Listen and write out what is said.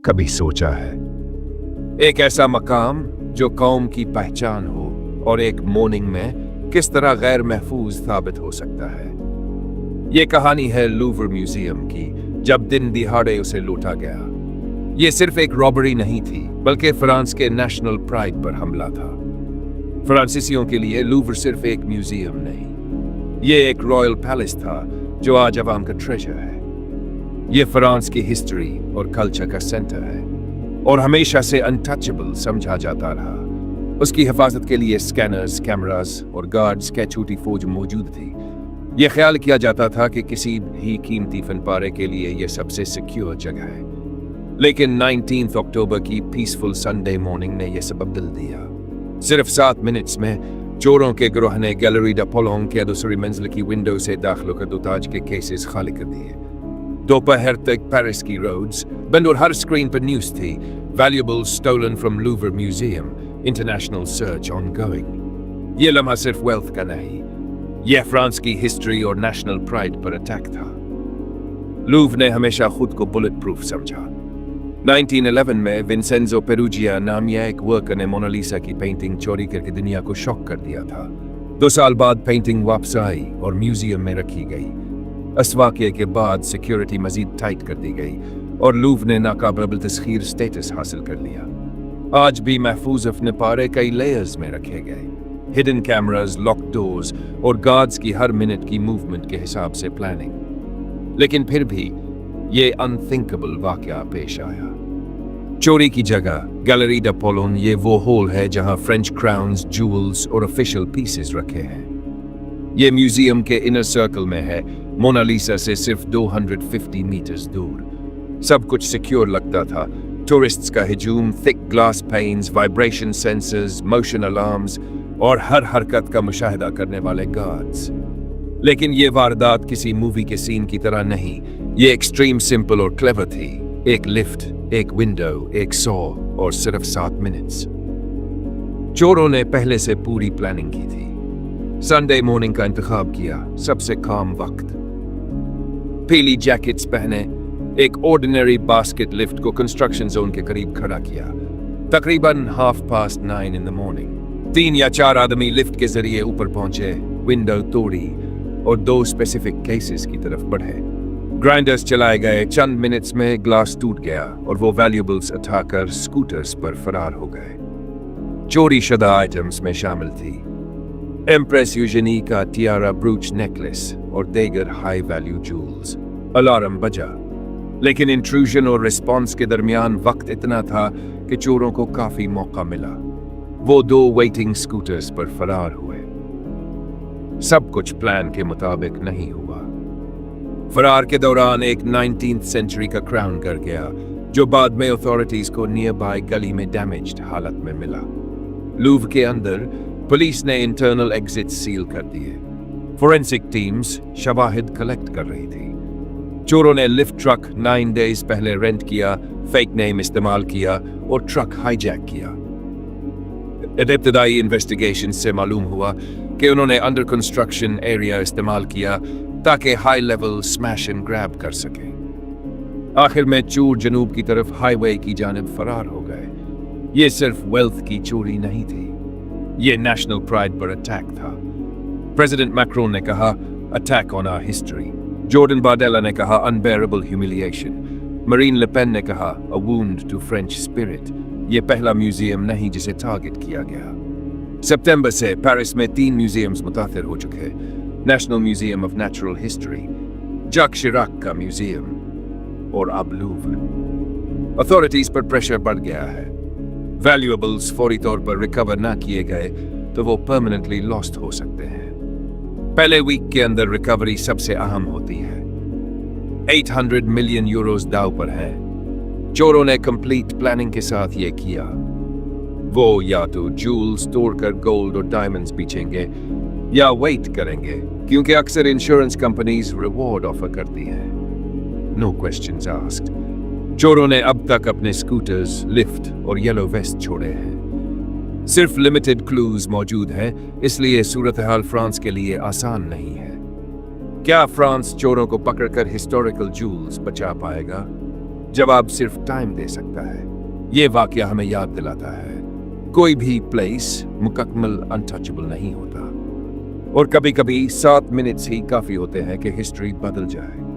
कभी सोचा है? एक ऐसा मकाम जो कौम की पहचान हो और एक मॉर्निंग में किस तरह गैर महफूज साबित हो सकता है। ये कहानी है लूवर म्यूजियम की, जब दिन दिहाड़े उसे लूटा गया। ये सिर्फ एक रॉबरी नहीं थी, बल्कि फ्रांस के नेशनल प्राइड पर हमला था। फ्रांसीसियों के लिए लूवर सिर्फ एक म्यूजियम नहीं, ये एक रॉयल पैलेस था जो आज अवाम का ट्रेजर है। ये फ्रांस की हिस्ट्री और कल्चर का सेंटर है और हमेशा से अनटचेबल समझा जाता रहा। उसकी हिफाजत के लिए स्कैनर्स, कैमरास और गार्ड्स की छोटी फौज मौजूद थी। यह ख्याल किया जाता था कि किसी भी कीमती फनपारे के लिए यह सबसे सिक्योर जगह है। लेकिन 19 अक्टूबर की पीसफुल संडे मॉर्निंग ने यह सब बदल दिया। सिर्फ 7 मिनट्स में चोरों के गिरोह ने गैलरी द पोलोंग के दूसरी मंजिल की विंडो से दाखिल कर दुताज के केसेस खाली कर दिए। दोपहर तक पेरिस की रोड्स बंद और हर स्क्रीन पर न्यूज थी, valuables stolen from Louvre museum, international search ongoing. ये लम्हा सिर्फ वेल्थ का नहीं, यह फ्रांस की हिस्ट्री और नेशनल प्राइड पर अटैक था। लूवर ने हमेशा खुद को बुलेट प्रूफ समझा। 1911 में विंसेंजो पेरुजिया नामिया एक वर्कर ने मोनालिसा की पेंटिंग चोरी करके दुनिया को शॉक कर दिया था। 2 साल बाद पेंटिंग वापस आई और म्यूजियम में रखी गई। इस वाक़ये के बाद सिक्योरिटी मजीद टाइट कर दी गई और लूवर ने नाकाबिल तस्खीर स्टेटस हासिल कर लिया। आज भी महफूज फनपारे कई लेयर्स में रखे गए, हिडन कैमरास, लॉक डोर्स और गार्ड्स की हर मिनट की मूवमेंट के हिसाब से प्लानिंग। लेकिन फिर भी ये अनथिंकेबल वाक़या पेश आया। चोरी की जगह गैलरी द पोलोन, ये वो हॉल है जहां फ्रेंच क्राउन्स, जूल्स और ऑफिशियल पीसेस रखे हैं। ये म्यूजियम के इनर सर्कल में है, मोनालिसा से सिर्फ 250 मीटर्स दूर। सब कुछ सिक्योर लगता था। टूरिस्ट्स का हिजूम, thick glass panes, vibration sensors, motion alarms और हर हरकत का मुशाहिदा करने वाले गार्ड्स। लेकिन ये वारदात किसी मूवी के सीन की तरह नहीं, ये एक्सट्रीम सिंपल और क्लेवर थी। एक लिफ्ट, एक विंडो, एक सॉ और सिर्फ 7 मिनट्स। चोरों ने पहले से पूरी प्लानिंग की थी। संडे मॉर्निंग का इंतखाब किया, सबसे काम वक्त। पीली जैकेट्स पहने एक ऑर्डिनरी बास्केट लिफ्ट को कंस्ट्रक्शन जोन के करीब खड़ा किया। तकरीबन 9:30 इन द मॉर्निंग 3 या 4 आदमी लिफ्ट के जरिए ऊपर पहुंचे, विंडो तोड़ी और 2 स्पेसिफिक केसेस की तरफ बढ़े। ग्राइंडर्स चलाए गए, चंद मिनट्स में ग्लास टूट गया और वो वैल्यूएबल्स उठाकर स्कूटर्स पर फरार हो गए। चोरी शुदा आइटम्स में शामिल थी एम्प्रेस यूजेनी का टियारा ब्रूच नेकलेस और देगर हाई वैल्यू जूल्स। अलार्म बजा, लेकिन इंट्रूजन और रिस्पॉन्स के दरमियान वक्त इतना था कि चोरों को काफी मौका मिला। वो 2 वेटिंग स्कूटर्स पर फरार हुए। सब कुछ प्लान के मुताबिक नहीं हुआ। फरार के दौरान एक 19th सेंचुरी का क्राउन गिर गया, जो बाद में अथॉरिटीज को नियर बाय गली में डैमेज्ड हालत में मिला। लूवर के अंदर पुलिस ने इंटरनल एग्जिट सील कर दिए। फोरेंसिक टीम्स शवाहिद कलेक्ट कर रही थी। चोरों ने लिफ्ट ट्रक 9 डेज पहले रेंट किया, फेक नेम इस्तेमाल किया और ट्रक हाईजैक किया। इब्तदाई इन्वेस्टिगेशन से मालूम हुआ कि उन्होंने अंडर कंस्ट्रक्शन एरिया इस्तेमाल किया ताकि high level smash and grab कर सके। आखिर में चोर जनूब की तरफ हाईवे की जानिब फरार हो गए। ये सिर्फ वेल्थ की चोरी नहीं थी, ये नेशनल प्राइड पर अटैक था। प्रेसिडेंट मैक्रोन ने कहा, attack on our history. Jordan Bardella ने कहा, unbearable humiliation. Marine Le Pen ने कहा, a wound to French spirit. ये पहला म्यूजियम नहीं जिसे टारगेट किया गया। सितंबर से पेरिस में 3 म्यूजियम्स मुतासिर हो चुके। National museum of natural history, Jacques Chirac का म्यूजियम और अब लूवर। अथॉरिटीज पर प्रेशर बढ़ गया है। वैल्यूएबल्स फौरी तौर पर रिकवर ना किए गए तो वो परमानेंटली लॉस्ट हो सकते हैं। पहले वीक के अंदर रिकवरी सबसे अहम होती है। 800 मिलियन यूरोस दाव पर है। चोरों ने कंप्लीट प्लानिंग के साथ ये किया। वो या तो जूल्स तोड़कर गोल्ड और डायमंड्स बेचेंगे या वेट करेंगे, क्योंकि अक्सर इंश्योरेंस कंपनीज रिवॉर्ड ऑफर करती हैं। No questions asked. चोरों ने अब तक अपने स्कूटर्स, लिफ्ट और येलो वेस्ट छोड़े हैं। सिर्फ लिमिटेड क्लूज मौजूद हैं, इसलिए सूरत हाल फ्रांस के लिए आसान नहीं है। क्या फ्रांस चोरों को पकड़कर हिस्टोरिकल जूल्स बचा पाएगा? जवाब सिर्फ टाइम दे सकता है। ये वाकया हमें याद दिलाता है कोई भी प्लेस मुकम्मल अनटचेबल नहीं होता, और कभी कभी 7 मिनट्स ही काफी होते हैं कि हिस्ट्री बदल जाए।